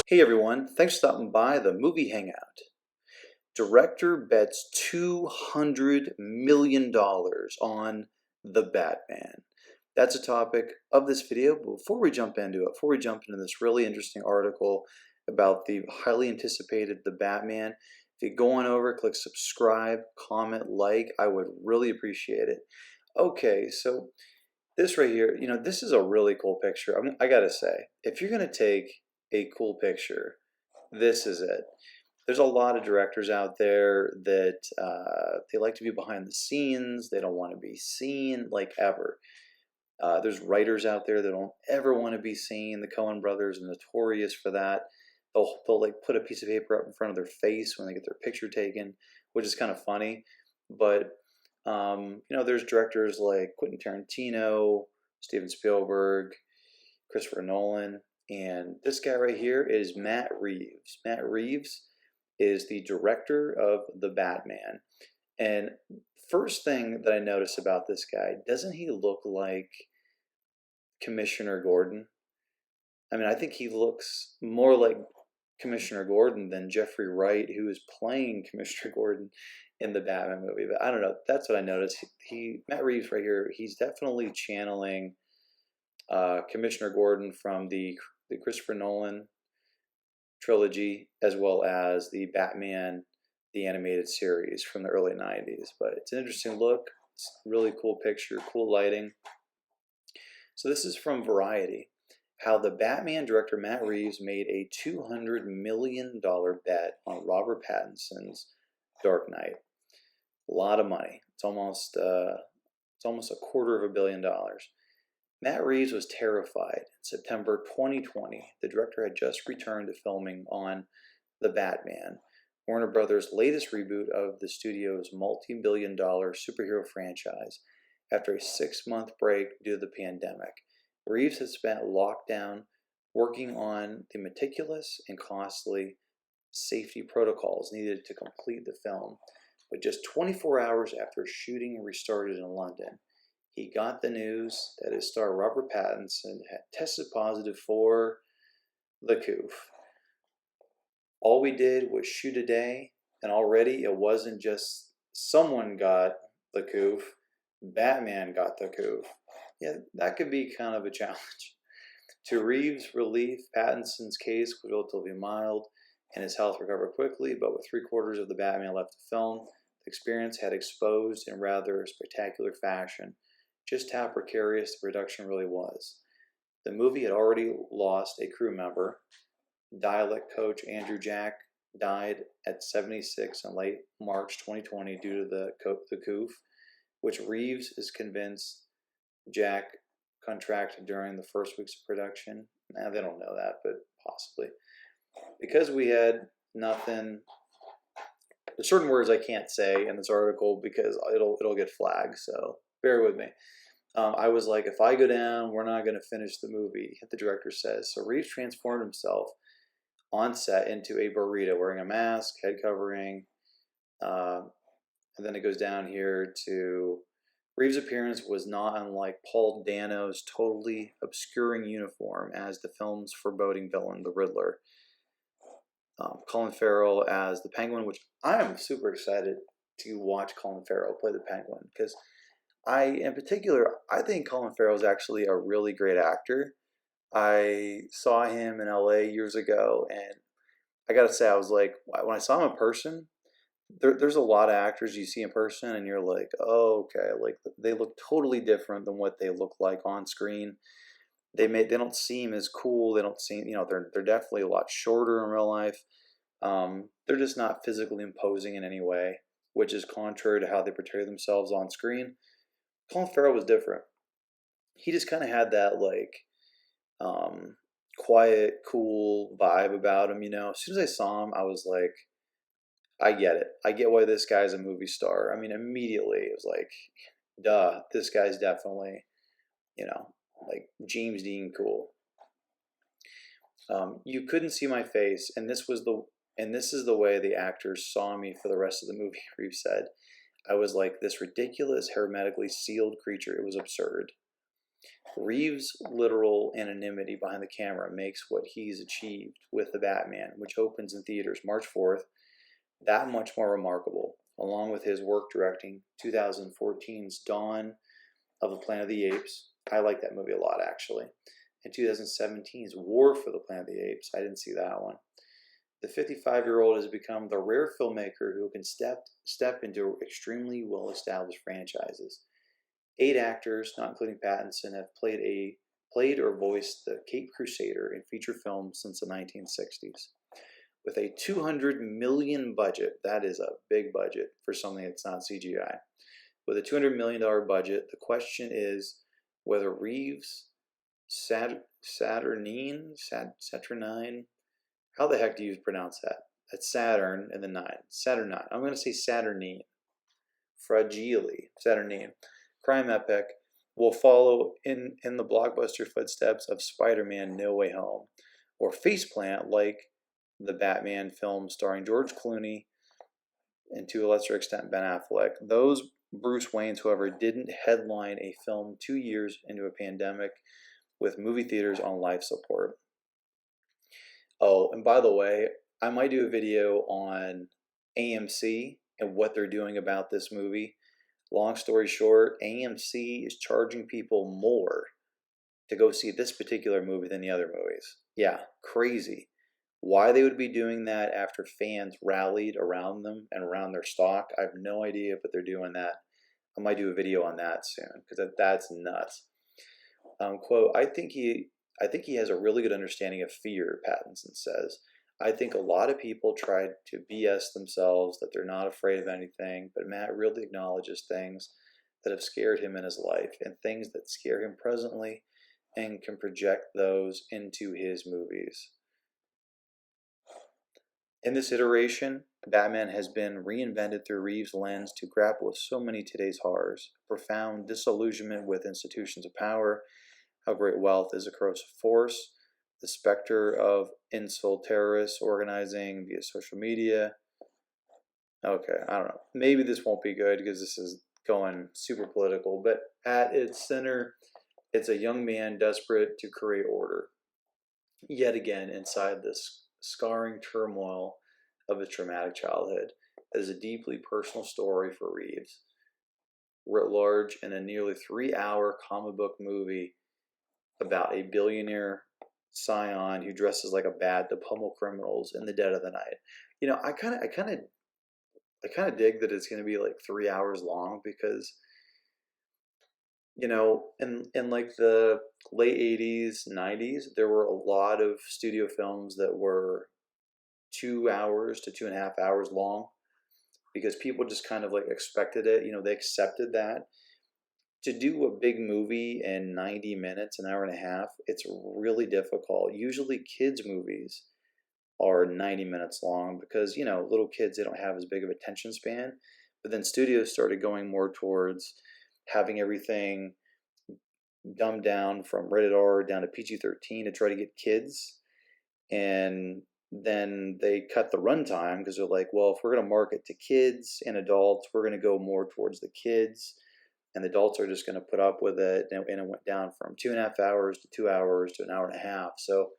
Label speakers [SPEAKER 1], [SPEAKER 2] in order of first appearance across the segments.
[SPEAKER 1] Hey everyone, thanks for stopping by the movie Hangout. Director bets $200 million on the Batman. That's a topic of this video, but before we jump into it, before we jump into this really interesting article about the highly anticipated The Batman, if you go on over, click subscribe, comment, like, I would really appreciate it. Okay, so this right here, this is a really cool picture. I gotta say, if you're gonna take a cool picture, this is it. There's a lot of directors out there that they like to be behind the scenes. They don't want to be seen like ever. There's writers out there that don't ever want to be seen. The Coen brothers are notorious for that. They'll like put a piece of paper up in front of their face when they get their picture taken, which is kind of funny. But there's directors like Quentin Tarantino, Steven Spielberg, Christopher Nolan, and this guy right here is Matt Reeves. Matt Reeves is the director of The Batman. And first thing that I notice about this guy, doesn't he look like Commissioner Gordon? I mean, I think he looks more like Commissioner Gordon than Jeffrey Wright, who is playing Commissioner Gordon in the Batman movie. But I don't know. That's what I noticed. Matt Reeves right here, he's definitely channeling Commissioner Gordon from the Christopher Nolan trilogy, as well as the Batman, the animated series from the early 90s. But it's an interesting look. It's a really cool picture, cool lighting. So this is from Variety. How the Batman director Matt Reeves made a $200 million bet on Robert Pattinson's Dark Knight. A lot of money. It's almost a $250 million. Matt Reeves was terrified. In September 2020, the director had just returned to filming on The Batman, Warner Brothers' latest reboot of the studio's multi-billion-dollar superhero franchise, after a 6-month break due to the pandemic. Reeves had spent lockdown working on the meticulous and costly safety protocols needed to complete the film. But just 24 hours after shooting restarted in London, he got the news that his star Robert Pattinson had tested positive for the coof. All we did was shoot a day, and already it wasn't just someone got the coof, Batman got the coof. Yeah, that could be kind of a challenge. To Reeves' relief, Pattinson's case was relatively mild, and his health recovered quickly, but with 3/4 of the Batman left to film, the experience had exposed in rather spectacular fashion just how precarious the production really was. The movie had already lost a crew member. Dialect coach Andrew Jack died at 76 in late March 2020 due to the coof, which Reeves is convinced Jack contracted during the first weeks of production. Nah, they don't know that, but possibly. Because we had nothing, there's certain words I can't say in this article because it'll get flagged, so bear with me. I was like, if I go down, we're not going to finish the movie, the director says. So Reeves transformed himself on set into a burrito, wearing a mask, head covering, and then it goes down here to Reeves' appearance was not unlike Paul Dano's totally obscuring uniform as the film's foreboding villain, the Riddler. Colin Farrell as the Penguin, which I am super excited to watch Colin Farrell play the Penguin, because in particular, I think Colin Farrell is actually a really great actor. I saw him in LA years ago, and I gotta say, I was like, when I saw him in person, there's a lot of actors you see in person, and you're like, oh, okay, like they look totally different than what they look like on screen. They don't seem as cool. They don't seem, they're definitely a lot shorter in real life. They're just not physically imposing in any way, which is contrary to how they portray themselves on screen. Colin Farrell was different. He just kind of had that quiet, cool vibe about him. As soon as I saw him, I was like, I get it. I get why this guy's a movie star. I mean, immediately it was like, duh, this guy's definitely, like James Dean cool. You couldn't see my face, and this is the way the actors saw me for the rest of the movie. Reeves said, I was like this ridiculous, hermetically sealed creature. It was absurd. Reeves' literal anonymity behind the camera makes what he's achieved with The Batman, which opens in theaters March 4th, that much more remarkable, along with his work directing 2014's Dawn of the Planet of the Apes. I like that movie a lot, actually. And 2017's War for the Planet of the Apes. I didn't see that one. The 55-year-old has become the rare filmmaker who can step into extremely well-established franchises. 8 actors, not including Pattinson, have played or voiced the Cape Crusader in feature films since the 1960s. With a $200 million budget, that is a big budget for something that's not CGI. With a $200 million budget, the question is whether Reeves' Saturnine, how the heck do you pronounce that? That's Saturn and the 9. Saturnine. I'm going to say Saturnine. Fragile. Saturnine. Crime epic will follow in the blockbuster footsteps of Spider-Man No Way Home, or faceplant like the Batman film starring George Clooney and to a lesser extent Ben Affleck. Those Bruce Waynes, however, didn't headline a film 2 years into a pandemic with movie theaters on life support. Oh, and by the way, I might do a video on AMC and what they're doing about this movie. Long story short, AMC is charging people more to go see this particular movie than the other movies. Yeah, crazy. Why they would be doing that after fans rallied around them and around their stock, I have no idea, but they're doing that. I might do a video on that soon because that's nuts. Quote, I think he has a really good understanding of fear, Pattinson says. I think a lot of people try to BS themselves that they're not afraid of anything, but Matt really acknowledges things that have scared him in his life and things that scare him presently and can project those into his movies. In this iteration, Batman has been reinvented through Reeves' lens to grapple with so many today's horrors: profound disillusionment with institutions of power, how great wealth is a corrosive force, the specter of incel terrorists organizing via social media. Okay, I don't know. Maybe this won't be good because this is going super political, but at its center, it's a young man desperate to create order, yet again inside this scarring turmoil of a traumatic childhood. It is a deeply personal story for Reeves. Writ large in a nearly 3-hour comic book movie about a billionaire scion who dresses like a bat to pummel criminals in the dead of the night. You know, I kind of dig that it's going to be like 3 hours long because, you know, in like the late 80s, 90s, there were a lot of studio films that were 2 hours to 2.5 hours long because people just kind of like expected it. You know, they accepted that. To do a big movie in 90 minutes, an hour and a half, it's really difficult. Usually kids' movies are 90 minutes long because, you know, little kids, they don't have as big of attention span. But then studios started going more towards having everything dumbed down from rated R down to PG-13 to try to get kids. And then they cut the runtime because they're like, well, if we're going to market to kids and adults, we're going to go more towards the kids. And the adults are just going to put up with it. And it went down from 2.5 hours to 2 hours to an hour and a half. So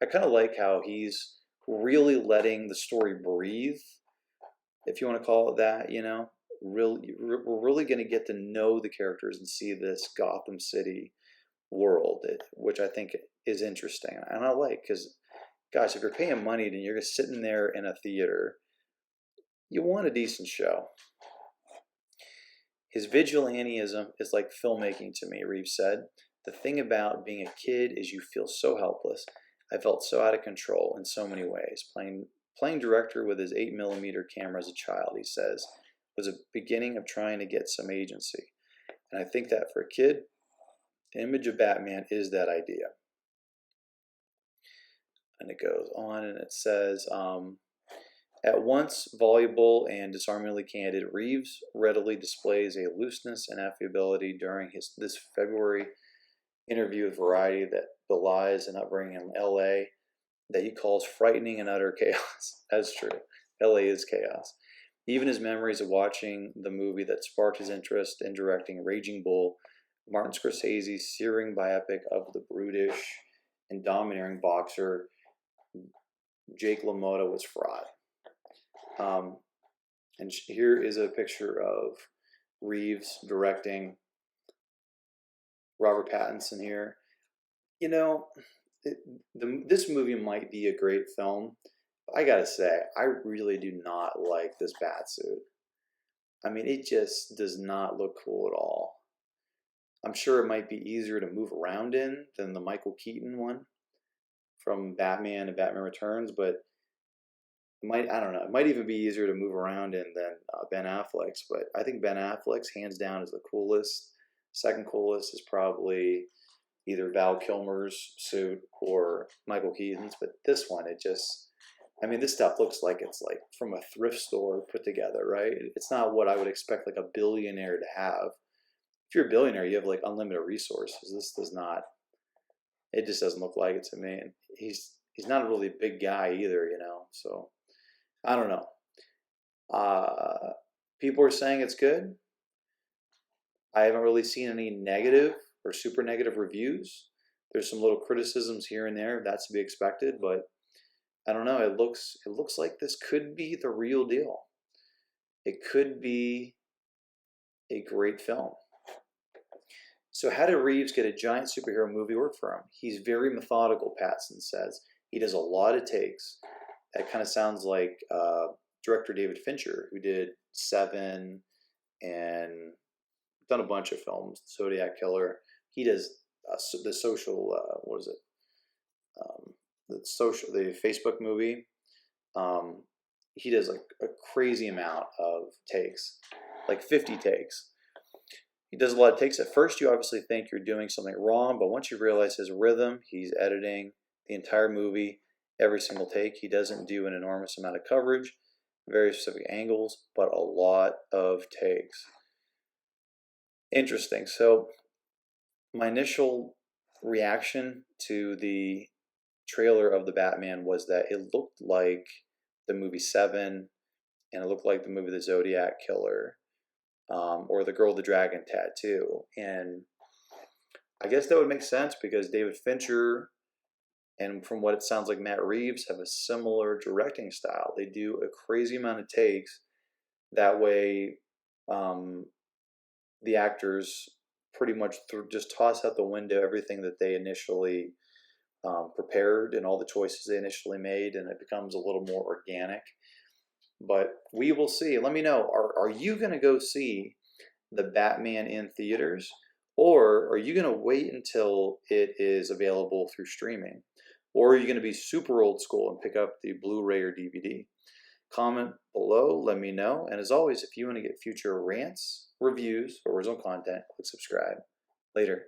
[SPEAKER 1] I kind of like how he's really letting the story breathe, if you want to call it that, you know. We're really going to get to know the characters and see this Gotham City world, which I think is interesting. And I like, because, gosh, if you're paying money and you're just sitting there in a theater, you want a decent show. His vigilantism is like filmmaking to me, Reeves said. The thing about being a kid is you feel so helpless. I felt so out of control in so many ways. Playing director with his 8mm camera as a child, he says, was a beginning of trying to get some agency. And I think that for a kid, the image of Batman is that idea. And it goes on and it says, at once voluble and disarmingly candid, Reeves readily displays a looseness and affability during this February interview with Variety that belies an upbringing in LA that he calls frightening and utter chaos. That's true. LA is chaos. Even his memories of watching the movie that sparked his interest in directing Raging Bull Martin Scorsese's searing biopic of the brutish and domineering boxer Jake LaMotta was Fry. And here is a picture of Reeves directing, Robert Pattinson here. You know, this movie might be a great film. I gotta say, I really do not like this batsuit. I mean, it just does not look cool at all. I'm sure it might be easier to move around in than the Michael Keaton one from Batman and Batman Returns, but I don't know, it might even be easier to move around in than Ben Affleck's, but I think Ben Affleck's hands down is the coolest. Second coolest is probably either Val Kilmer's suit or Michael Keaton's, but this one, I mean, this stuff looks like it's like from a thrift store put together, right? It's not what I would expect like a billionaire to have. If you're a billionaire, you have like unlimited resources. This does not, it just doesn't look like it to me. And he's not a really big guy either, so I don't know. People are saying it's good. I haven't really seen any negative or super negative reviews. There's some little criticisms here and there. That's to be expected, but I don't know. It looks like this could be the real deal. It could be a great film. So how did Reeves get a giant superhero movie work for him? He's very methodical, Pattinson says. He does a lot of takes. That kind of sounds like director David Fincher, who did Seven and done a bunch of films, Zodiac Killer. He does the social, what is it? The Facebook movie. He does like a crazy amount of takes, like 50 takes. He does a lot of takes. At first, you obviously think you're doing something wrong, but once you realize his rhythm, he's editing the entire movie, every single take. He doesn't do an enormous amount of coverage, very specific angles, but a lot of takes. Interesting. So my initial reaction to the trailer of the Batman was that it looked like the movie Seven, and it looked like the movie The Zodiac Killer, or The Girl with the Dragon Tattoo. And I guess that would make sense because David Fincher and from what it sounds like Matt Reeves have a similar directing style. They do a crazy amount of takes. That way, the actors pretty much just toss out the window everything that they initially prepared and all the choices they initially made, and it becomes a little more organic. But we will see. Let me know, are you going to go see the Batman in theaters, or are you going to wait until it is available through streaming? Or are you going to be super old school and pick up the Blu-ray or DVD? Comment below, let me know. And as always, if you want to get future rants, reviews, or original content, click subscribe. Later.